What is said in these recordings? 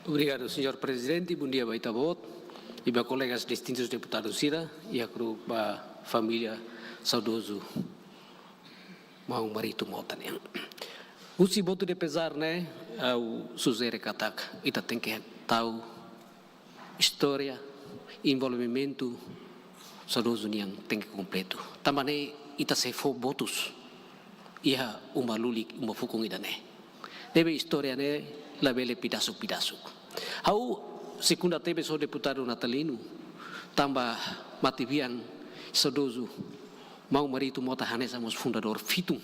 Obrigado, Senhor Presidente. Bom dia, Baitabot. E para colegas distintos deputados Sira e a família saudoso Mau Marito Mota. O voto de pesar, né, ao Suzere Katak, ita tem que tahu história, envolvimento saudoso yang tem que completo. Tamane ita se for votos, ia uma luli, uma fukung ida né. Deve história né, labele pidaso. Hau segunda teve so deputado Natalino, tambah mativian saudoso Mau Marito Mota Hanesa mos fundador Fitung.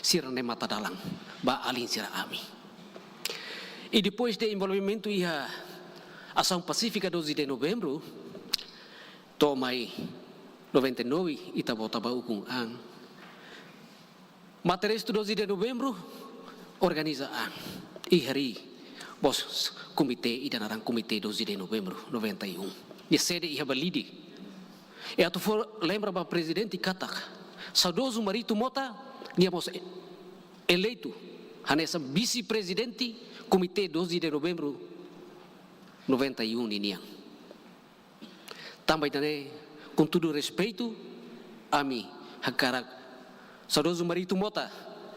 Sirane mata dalang, ba alin sira ami. E depois de envolvimento ia ação pacífica 12 de novembro, tomai 99 ita bota ba ukung ang. Materes 12 de novembro organiza ang. E hari bos komite ida narang komite 12 de novembro 91. E sede ia balidi. E atu for lembra ba presidente katak, saudoso Marito Mota niamos eleito hanessa vice-presidente comitê 12 de novembro 91 niang. Também também com todo respeito a mim hakarak saudoso Marito Mota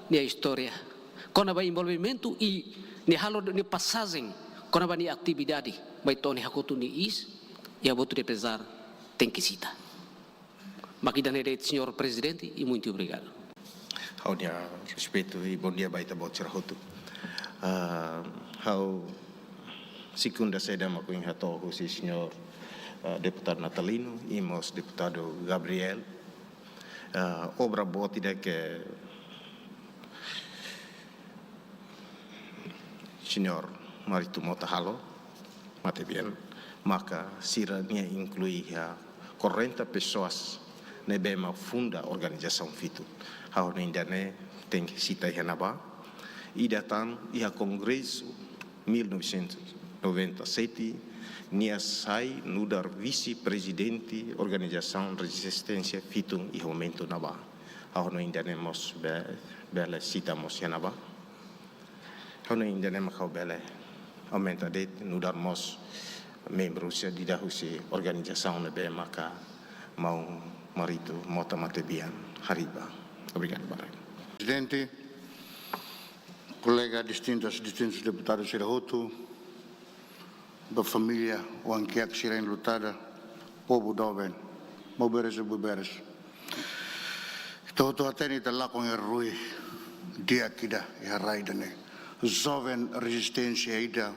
nia história quando vai envolvimento e ni halo ni passagem quando vai ni atividade vai toni hakotu ni is e a voto de pesar tem que citar. Makidane senhor presidente e muito obrigado. Hau dia respeito e bom dia baita bot sirahotu. Hau segunda seda makuing hato husi senhor deputado Natalino e mos deputado Gabriel. Obra boa tidak que senhor Marito Mota halo mate bien maka siranya inclui 40 pessoas nebema funda organização Fitung. Hau nindane tem que citar Hanaba e datang ia Congresso 1997 nia sai nudar vice-presidente organização Resistência Fitung e momento naba. Hau nindane mos bela cita mos Hanaba. Hau nindane makau bela aumenta det nudar mos membros di dahusi organização nebe maka mau Marito Mota Matebian Hariba. Obrigado, Barra. Presidente, colega distintos deputados Sirahotu, da família Wankiak Sira enlutada, povo doven, moberes e buberes. Toto ateni talakong errui, dia kida iharaidane, jovem resistência ida,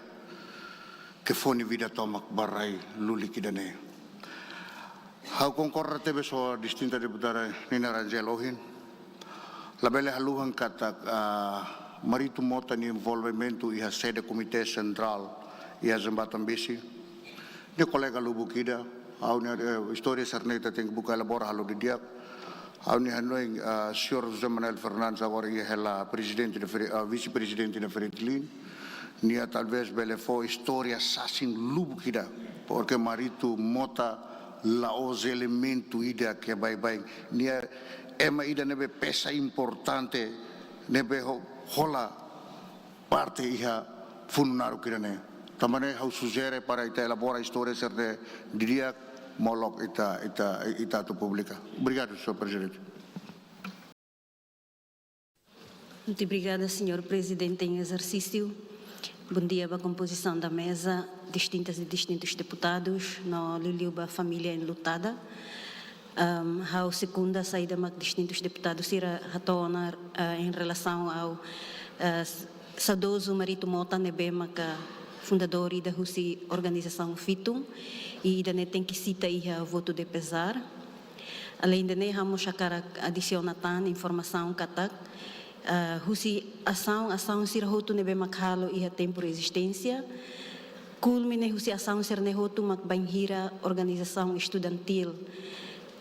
que fone vida tomak barai luli kidane. Hau concorda tebe so distinta deputada Nina Rangel Ohin, labele haluhan katak Marito Mota ni envolvimento iha sede Komite Sentral iha Jembatan Besi. Ni kolega Lubukida, au ni história serneta tem que buka elabora halu di diak. Au ni hanoi Sr. José Manuel Fernandes agora iha hela presidente vice-presidente na Fretilin. Ni talvez bele fo história sasin Lubukida, porque Marito Mota la os elemento ida que bye nia ema ida nebe pesa importante nebe hola parte iha funaru kirane tamane hau sugere para ita elabora história de diria molok ita tu pública. Obrigado, senhor presidente. Muito obrigada, senhor presidente em exercício. Bom dia para a composição da mesa, distintas e distintos deputados, no Liliuba família enlutada. A segunda saída de distintos deputados irá retornar em relação ao saudoso Marito Mota Nebema, fundador da organização Fitung, e ainda tem que citar o voto de pesar. Além de isso, vamos adicionar informação katak. Husi ação sirhotu nebe makhalo iha tempo resistência. Culmine husi ação sirnehotu makbanhira organização estudantil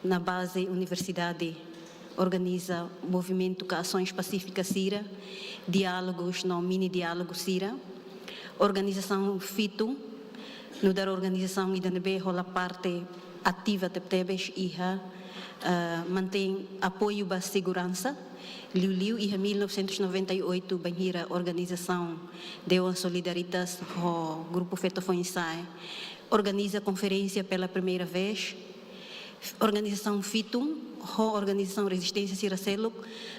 na base universidade organiza movimento com ações pacíficas Sira, diálogos no mini diálogo Sira, organização Fitung, no dar organização ida nebe rola parte ativa de tebes iha mantém apoio para segurança Liu e em 1998 banhira organização deu a solidariedade ao grupo Feto Foinsai, organiza conferência pela primeira vez, organização FITUM, a organização Resistência Siraceluk,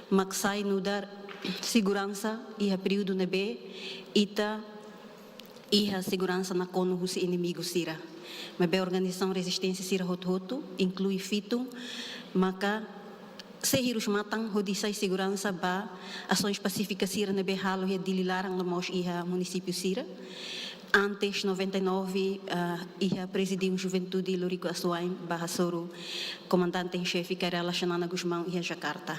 Maxai no dar segurança e a período nebe, e a segurança na cono os inimigos Sira. Mas a organização Resistência Sira Hoto inclui FITUM, Maca, se hirus matang hodisai segurança ba ações pacíficas Sira nebe halo e dililarang lamos iha município Sira. Antes 99 ia presidiu Juventude Lurico Assuain Bahasoro, comandante em chefe Karela Xanana Guzmão ia Jakarta.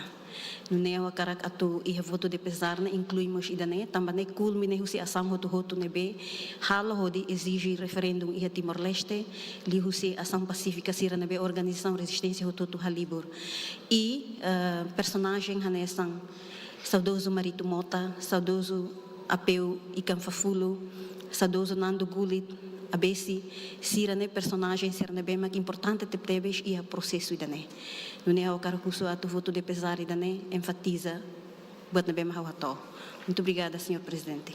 No neo a carak atu ia voto de pesar ne incluímos idane também culmine husi ação hoto nebe halo hodi exige referendum ia Timor Leste li husi ação pacífica Sira nebe organização resistência hoto halibur e personagem hanesan saudoso Marito Mota, saudoso Apeu Ikan Fafulo, saudoso Nando Gulit, abesi Sira ne personagem Sira ne bem que importante tebes e a processo idane. No neo caracuso atu voto de pesar idane enfatiza buat ne bem hawato. Muito obrigada, senhor presidente.